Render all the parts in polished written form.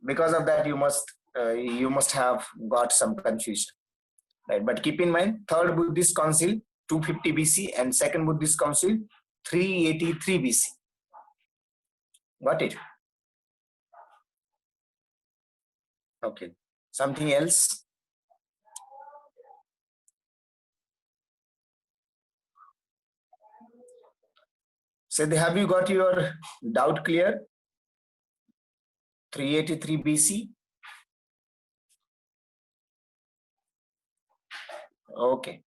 because of that you must have got some confusion, right? But keep in mind, third Buddhist council 250 BC and second Buddhist council 383 BC. Got it? Okay. Something else? So have you got your doubt clear? 383 BC. Okay.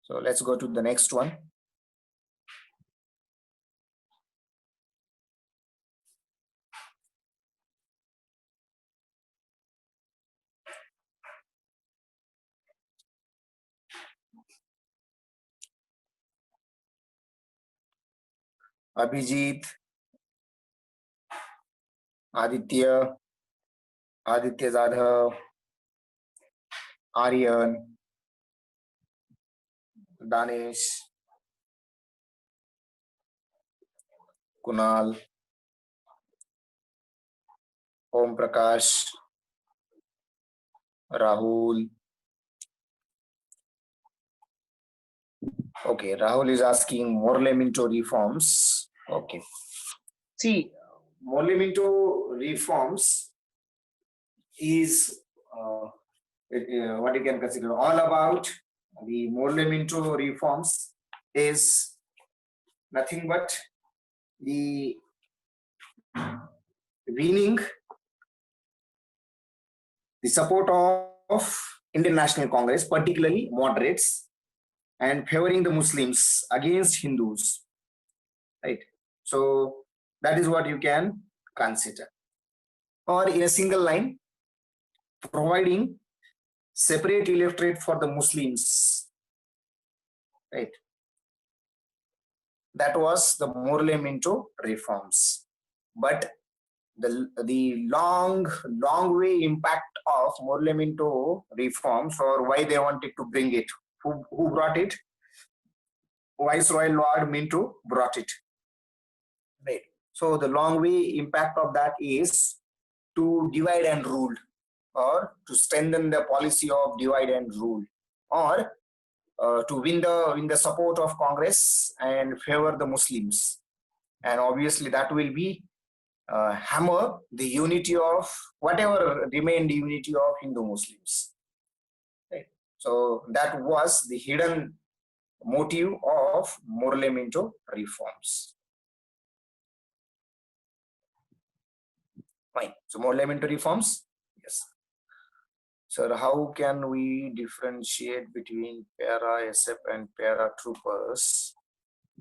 So let's go to the next one. Abhijit, Aditya Jadhav, Aryan, Danesh, Kunal, Om Prakash, Rahul. Okay, Rahul is asking Morley-Minto reforms. Okay. See, Morley-Minto reforms is what you can consider all about the Morley-Minto reforms is nothing but the winning the support of Indian National Congress, particularly moderates, and favoring the Muslims against Hindus, right? So that is what you can consider. Or in a single line, providing separate electorate for the Muslims, right? That was the Morley-Minto reforms. But the long way impact of Morley-Minto reforms, or why they wanted to bring it, who brought it? Viceroy Lord Minto brought it, right? So the long way impact of that is to divide and rule, or to strengthen the policy of divide and rule, or to win the support of Congress and favor the Muslims. And obviously that will be hammer the unity of whatever remained unity of Hindu Muslims, right? So that was the hidden motive of Morley-Minto reforms. Fine. So Morley-Minto reforms, yes. So how can we differentiate between para-SF and paratroopers?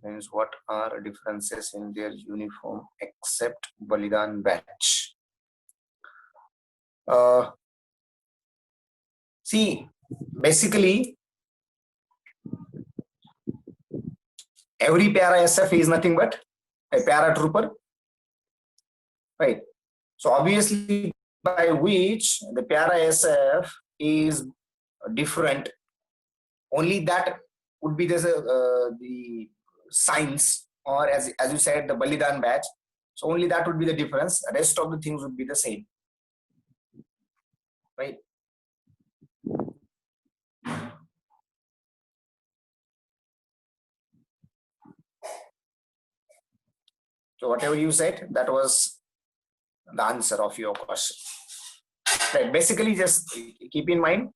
Means what are differences in their uniform except Balidan badge? See, basically, every para-SF is nothing but a paratrooper, right? So obviously, by which the para-SF is different, only that would be the signs, or as you said, the Balidan badge. So only that would be the difference. The rest of the things would be the same, right? So whatever you said, that was the answer of your question. Right. Basically, just keep in mind,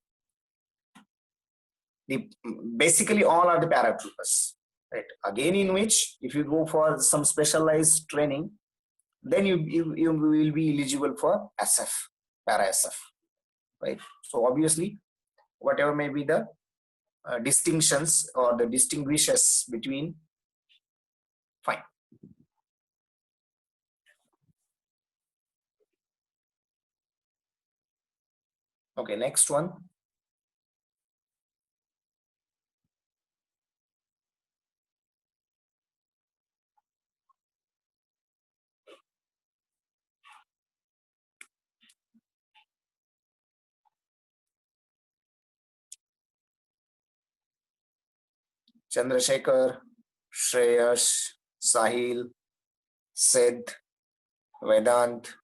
basically all are the paratroopers, right? Again, in which if you go for some specialized training, then you will be eligible for SF, para-SF, right? So obviously, whatever may be the distinctions or the distinguishes between, fine. Okay, next one. Chandrasekhar, Shreyas, Sahil, Sid, Vedant,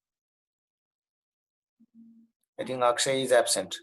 I think Akshay is absent.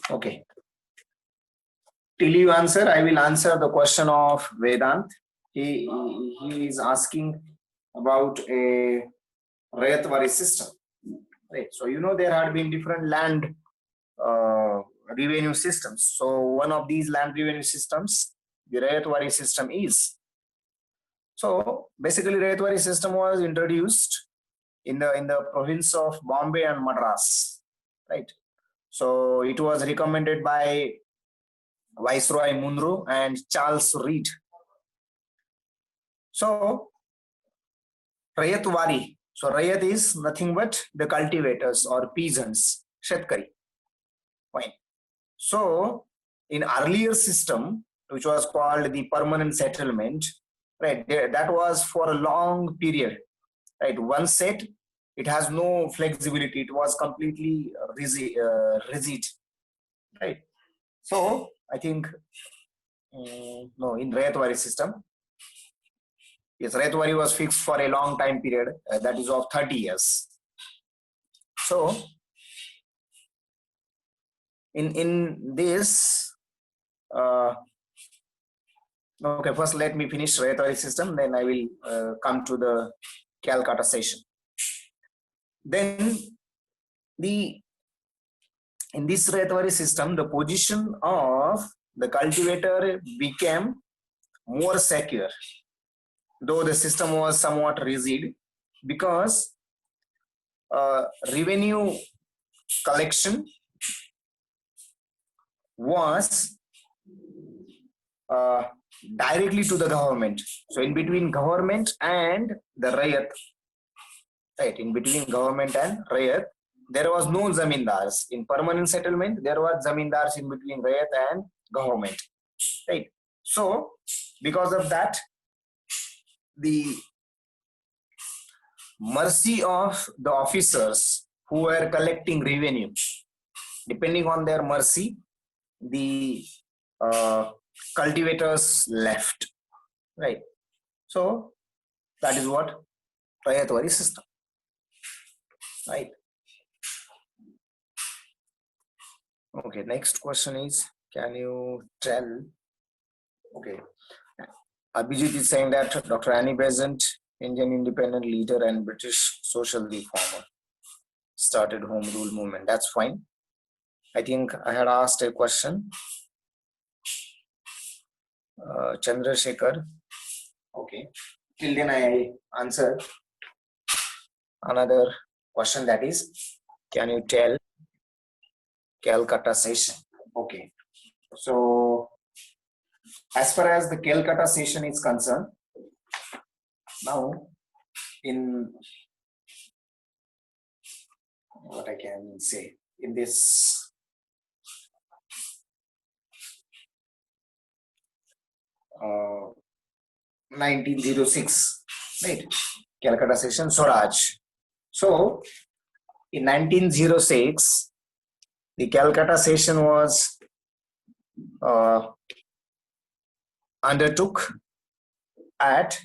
Okay. Till you answer, I will answer the question of Vedant. He is asking about a Rayatwari system. Right. So there had been different land revenue systems. So one of these land revenue systems, the Rayatwari system is. So basically, Rayatwari system was introduced in the province of Bombay and Madras. Right. So it was recommended by Viceroy Munro and Charles Reed. So Rayatwari. So Rayat is nothing but the cultivators or peasants, Shetkari. Fine. So in earlier system, which was called the permanent settlement, right? That was for a long period, right? One set, it has no flexibility. It was completely rigid, right? So I think no, in Rayatwari system, yes, Rayatwari was fixed for a long time period, that is of 30 years. So in this, okay, first let me finish Rayatwari system, then I will come to the Calcutta session. Then in this Rayatwari system, the position of the cultivator became more secure, though the system was somewhat rigid, because revenue collection was directly to the government. So in between government and the Rayat, right, in between government and Rayat, there was no zamindars. In permanent settlement, there was zamindars in between Rayat and government, right? So because of that, the mercy of the officers who were collecting revenue, depending on their mercy, the cultivators left, right? So that is what Rayatwari system, right? Okay, next question is, can you tell, okay, Abhijit is saying that Dr. Annie Besant, Indian independent leader and British social reformer, started home rule movement. That's fine. I think I had asked a question. Chandrasekhar. Okay. Till then I answer another question, that is, can you tell Calcutta session? Okay. So as far as the Calcutta session is concerned, now in what I can say, in this uh, 1906, right? Calcutta session, Swaraj. So in 1906, the Calcutta session was undertook at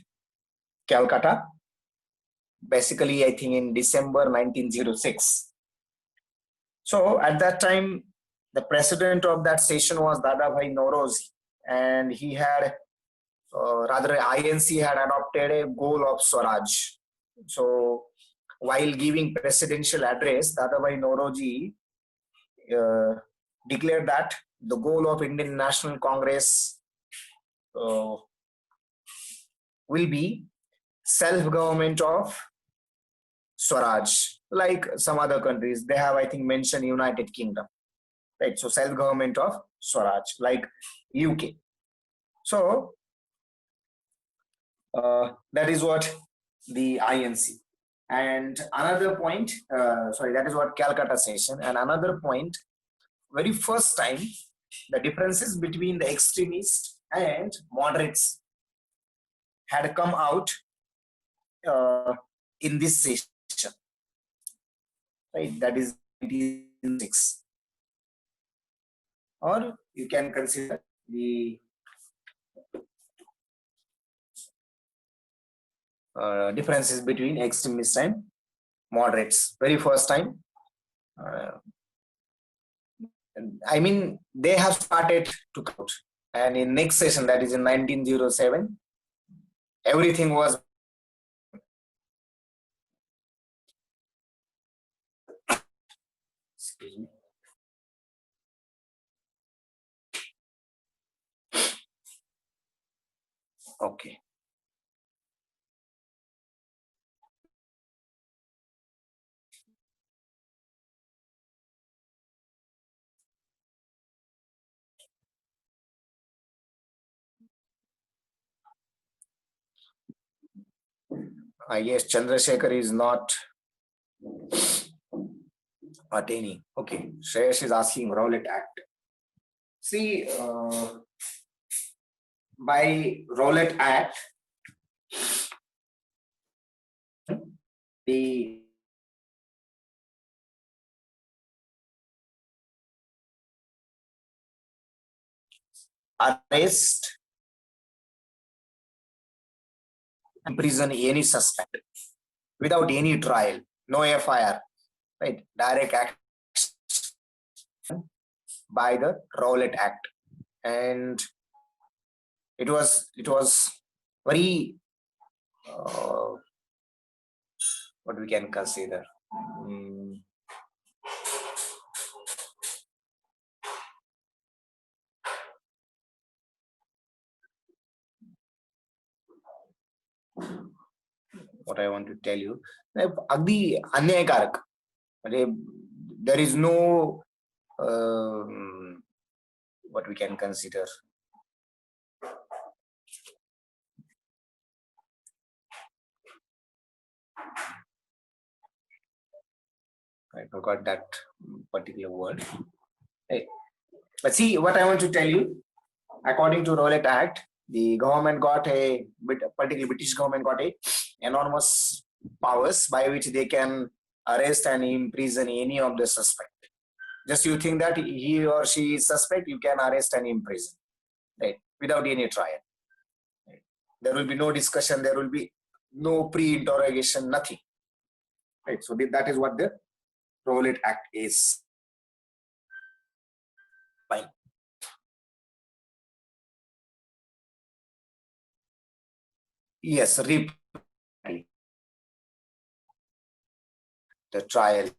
Calcutta, basically I think in December 1906. So at that time, the president of that session was Dadabhai Nauroji, and he had, rather INC had adopted a goal of Swaraj. So while giving presidential address, Dadabhai Nauroji declared that the goal of Indian National Congress will be self-government of Swaraj, like some other countries. They have, I think, mentioned United Kingdom. right? So self-government of Swaraj, like UK. So that is what the INC. And another point, sorry, that is what Calcutta session. And another point, very first time, the differences between the extremists and moderates had come out in this session, right? That is 1996. Or you can consider the differences between extremists and moderates. Very first time. I mean, they have started to count. And in next session, that is in 1907, everything was. Excuse me. Okay. I guess Chandrasekhar is not attaining. Okay. Shreyash is asking Rowlatt Act. See, by Rowlatt Act, the arrest, imprison any suspect without any trial, no FIR, right? Direct action by the Rowlatt Act, and it was very what we can consider. What I want to tell you, अगदी अन्यायकारक, there is no what we can consider. I forgot that particular word. Hey. But see, what I want to tell you, according to Rowlatt Act, the government got particularly British government got enormous powers by which they can arrest and imprison any of the suspect. Just you think that he or she is suspect, you can arrest and imprison, right? Without any trial. Right? There will be no discussion, there will be no pre-interrogation, nothing. Right? So that is what the Rowlatt Act is. Fine. Yes, the trial.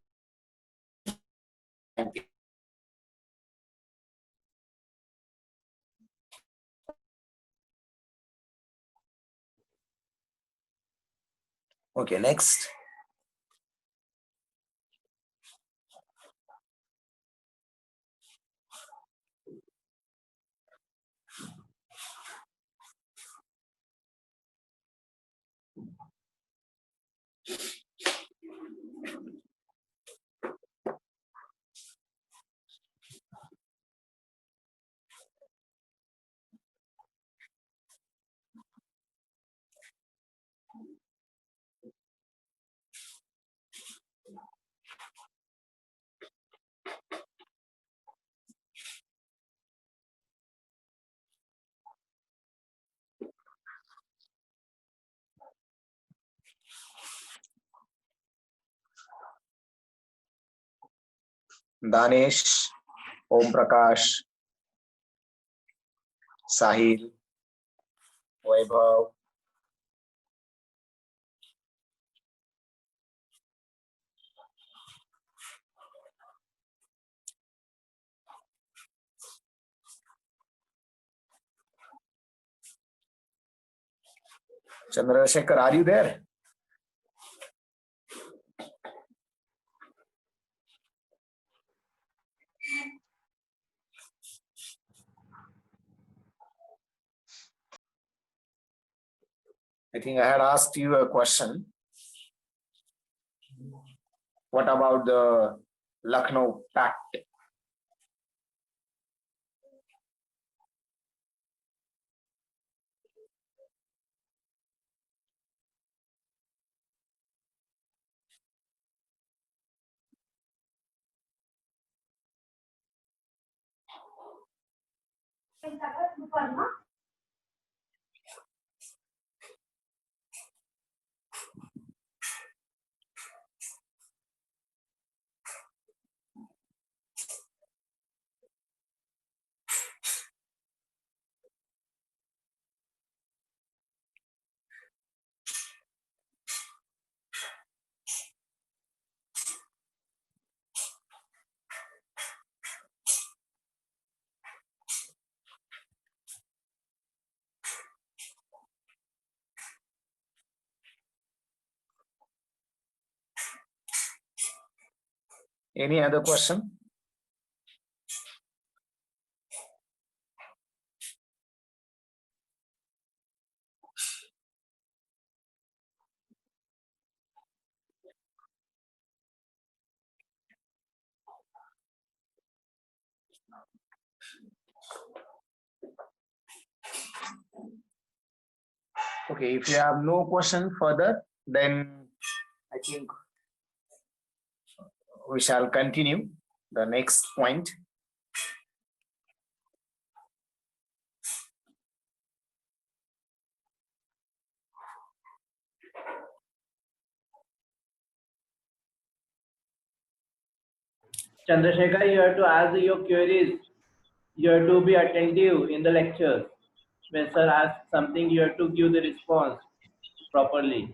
Okay, next. Danesh, Om Prakash, Sahil, Vaibhav, Chandrasekhar, are you there? I think I had asked you a question. What about the Lucknow Pact? Any other question? Okay, if you have no question further, then I think we shall continue the next point. Chandrasekhar, you have to ask your queries. You have to be attentive in the lectures. When sir asks something, you have to give the response properly.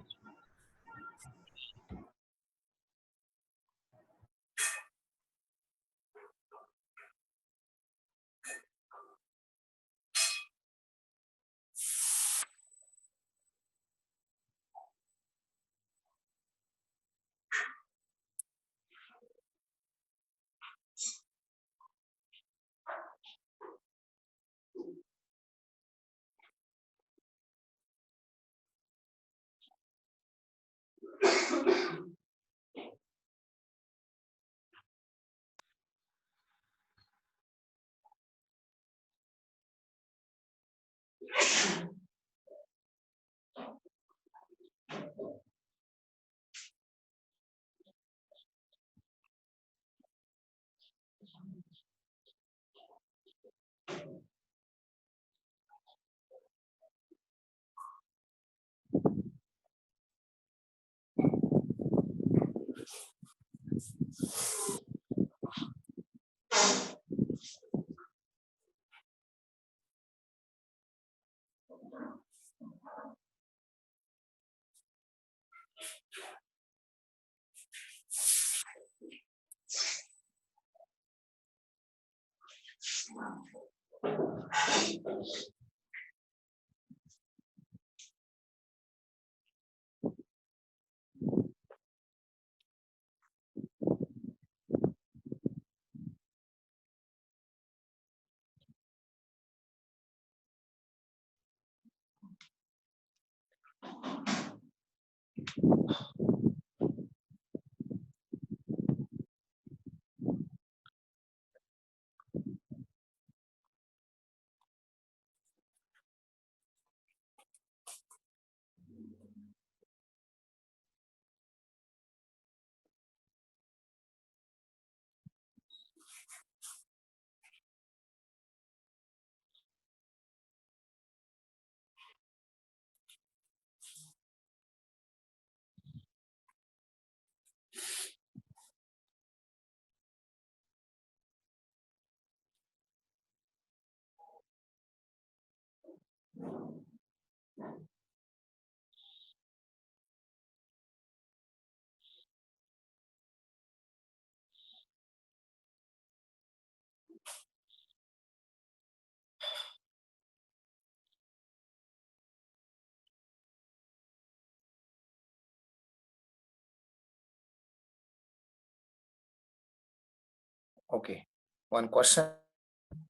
Okay, one question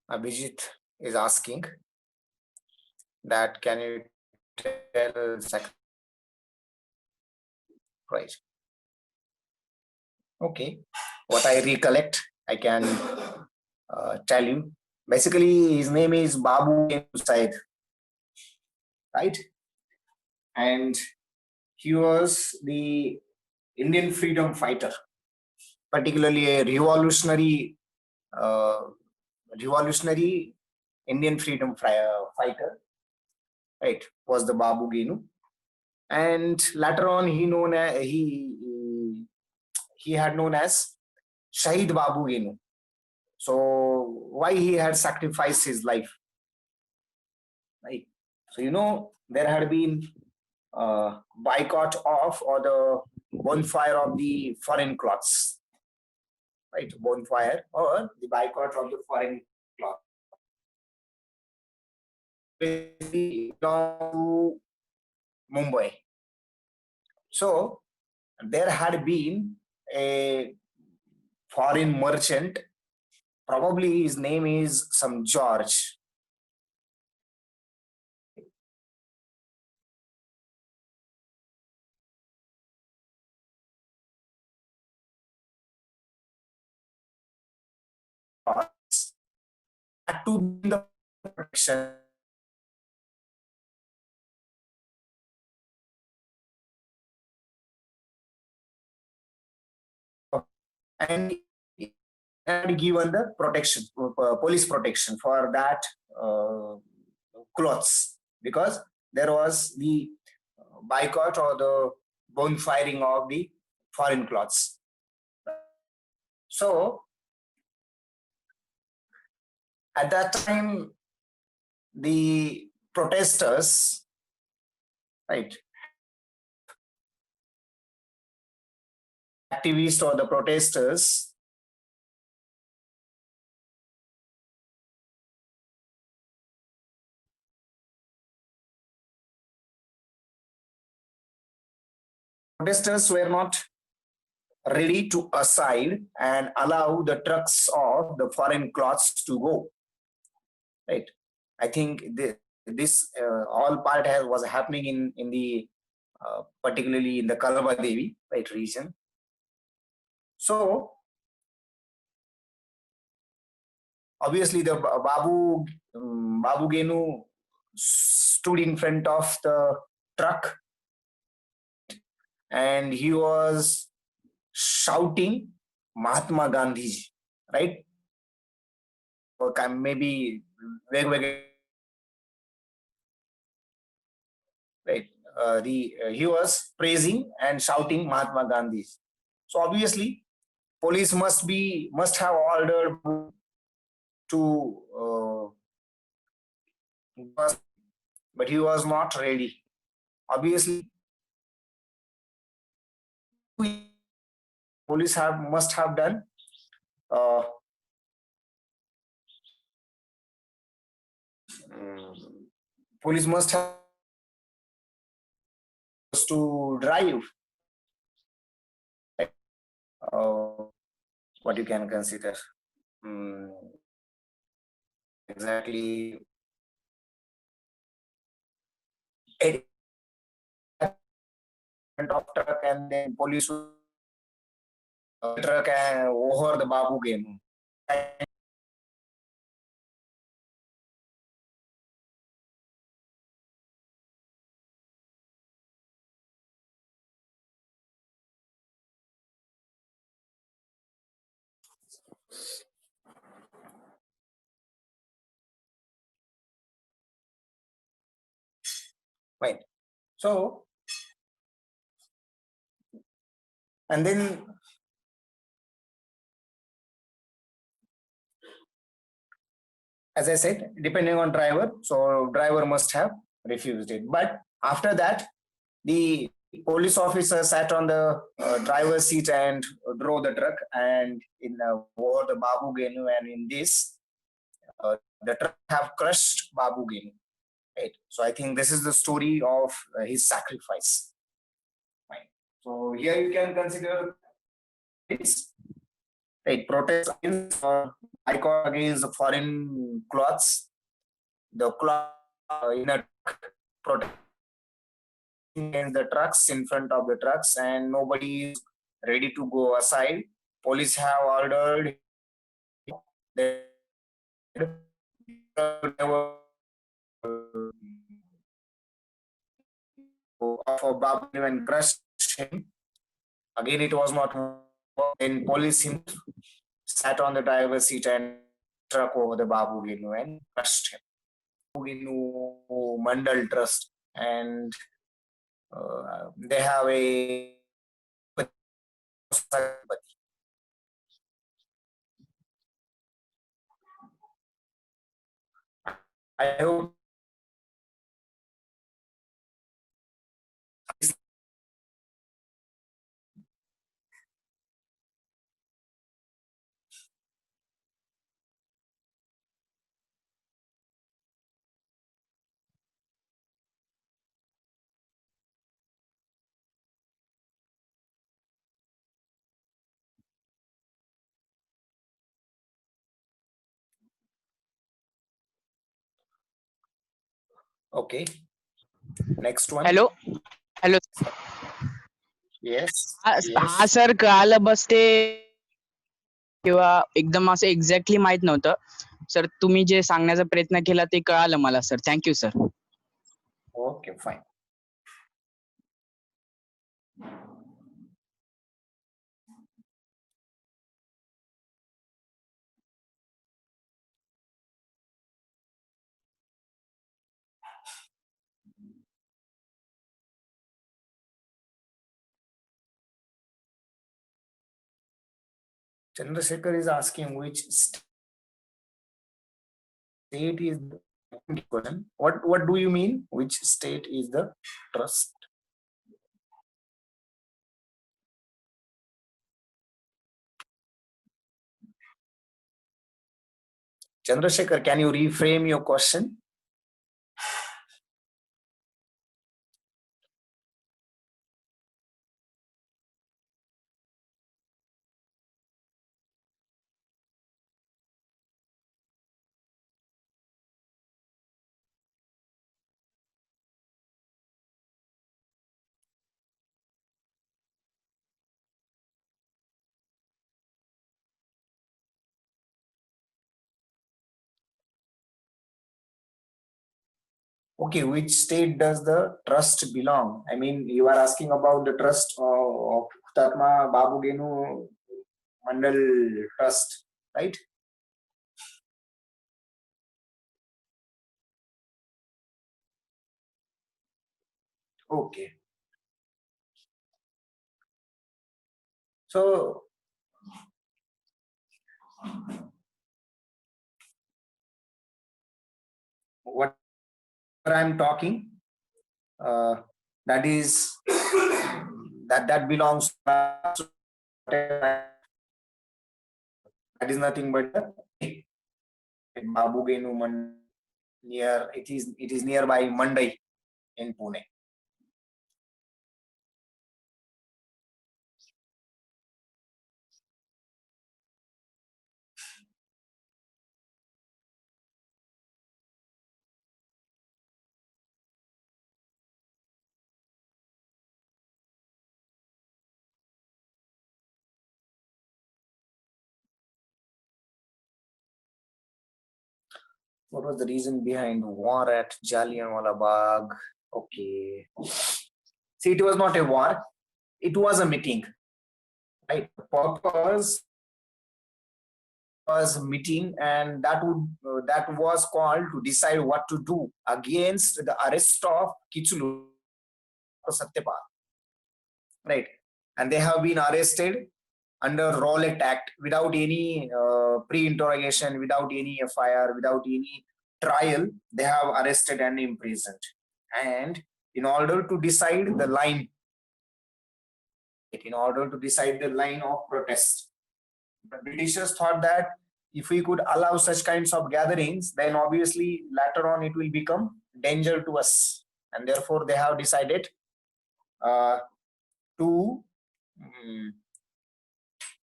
Abhijit is asking that can you tell Right. Okay. What I recollect, I can tell you. Basically, his name is Babu Said, right? And he was the Indian freedom fighter, particularly a uh, revolutionary Indian freedom fighter, right? Was the Babu Genu, and later on he had known as Shahid Babu Genu. So why he had sacrificed his life, right? So there had been boycott of or the bonfire of the foreign cloths, right? Bonfire or the boycott of the foreign cloth. Basically, to Mumbai. So there had been a foreign merchant. Probably his name is some George. Had to be in the protection, and had given the protection, police protection for that uh, clothes, because there was the boycott or the bonfiring of the foreign clothes. So at that time, the protesters, right, activists or the protesters were not ready to aside and allow the trucks of the foreign cloths to go, right? I think this all part was happening in the particularly in the Kalaba Devi, right, region. So obviously the Babu Genu stood in front of the truck and he was shouting Mahatma Gandhi, right? Or maybe right. He was praising and shouting Mahatma Gandhi. So obviously, police must have ordered to, but he was not ready. Obviously, police must have done. Uh, Police must have to drive. Uh, what you can consider exactly of truck, and then police truck over the Babu game. Right. So, and then as I said, depending on driver, so driver must have refused it. But after that, the police officer sat on the driver's seat and drove the truck, and in over the Babu Genu, and in this, the truck have crushed Babu Genu. Right. So I think this is the story of his sacrifice. Right. So here you can consider this. Right. Protest against or boycott against foreign cloths. The cloth in a protest against the trucks, in front of the trucks, and nobody is ready to go aside. Police have ordered the driver of a Babu and crushed him. Again, it was not. Then police himself sat on the driver's seat and struck over the Babu Ginu and crushed him. Babu Ginu Mandal Trust, and they have a. I hope. Okay. Next one. Hello hello Yes. हा Yes. Sir कळालं बस ते किंवा एकदम असं exactly माहित नव्हतं sir तुम्ही जे सांगण्याचा प्रयत्न केला ते कळालं मला sir thank you sir Okay, fine. Chandrasekhar is asking which state is the question. What do you mean? Which state is the trust? Chandrasekhar, can you reframe your question? Okay, which state does the trust belong? I mean, you are asking about the trust of Hutatma Babu Genu Mandal Trust, right? Okay. So, what I'm talking, that is that belongs to that is nothing but Babu Genu near it is nearby Mandai in Pune. What was the reason behind war at Jallianwala Bagh? Okay. See, it was not a war. It was a meeting. Right? The purpose was meeting, and that was called to decide what to do against the arrest of Kichulu Satyapal. Right? And they have been arrested under Rowlatt Act without any pre-interrogation, without any FIR, without any trial. They have arrested and imprisoned. And in order to decide the line of protest, the Britishers thought that if we could allow such kinds of gatherings, then obviously later on it will become danger to us, and therefore they have decided to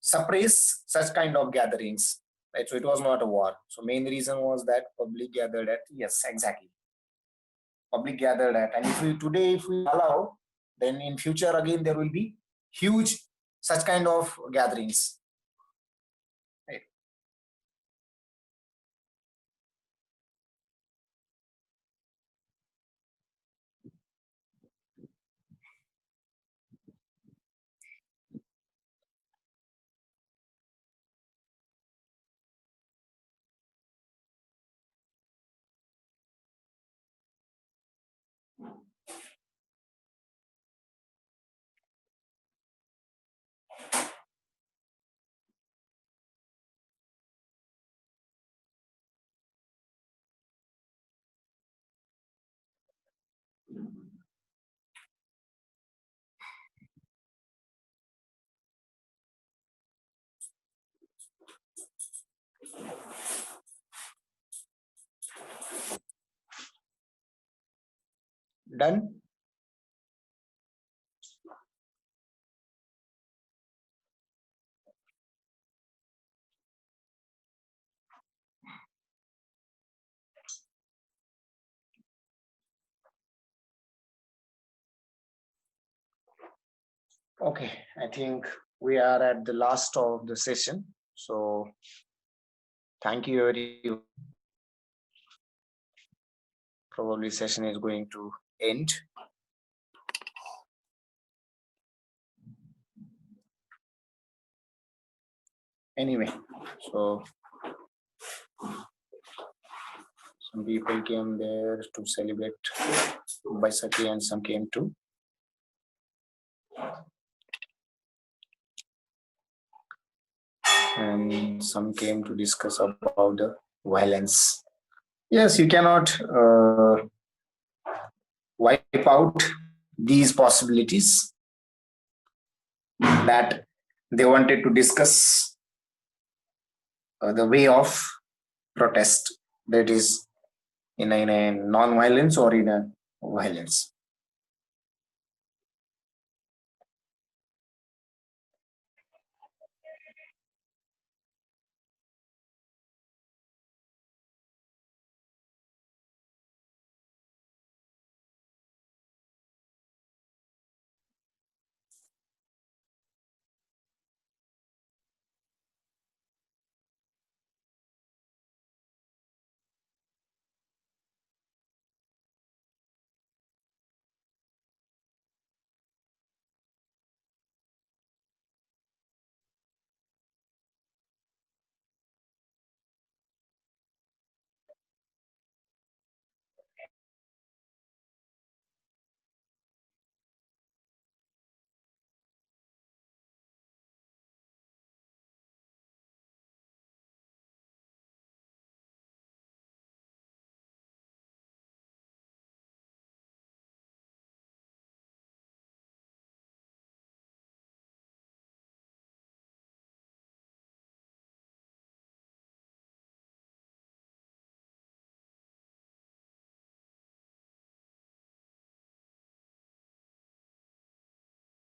suppress such kind of gatherings. Right? So it was not a war. So main reason was that public gathered at, yes, exactly. Public gathered at, and if we allow then in future again there will be huge such kind of gatherings. Right. Done. Okay, I think we are at the last of the session. So thank you everyone. Probably session is going to end. Anyway, so some people came there to celebrate Baisakhi and some came to and some came to discuss about the violence. Yes, you cannot wipe out these possibilities that they wanted to discuss the way of protest, that is in a non-violence or in a violence.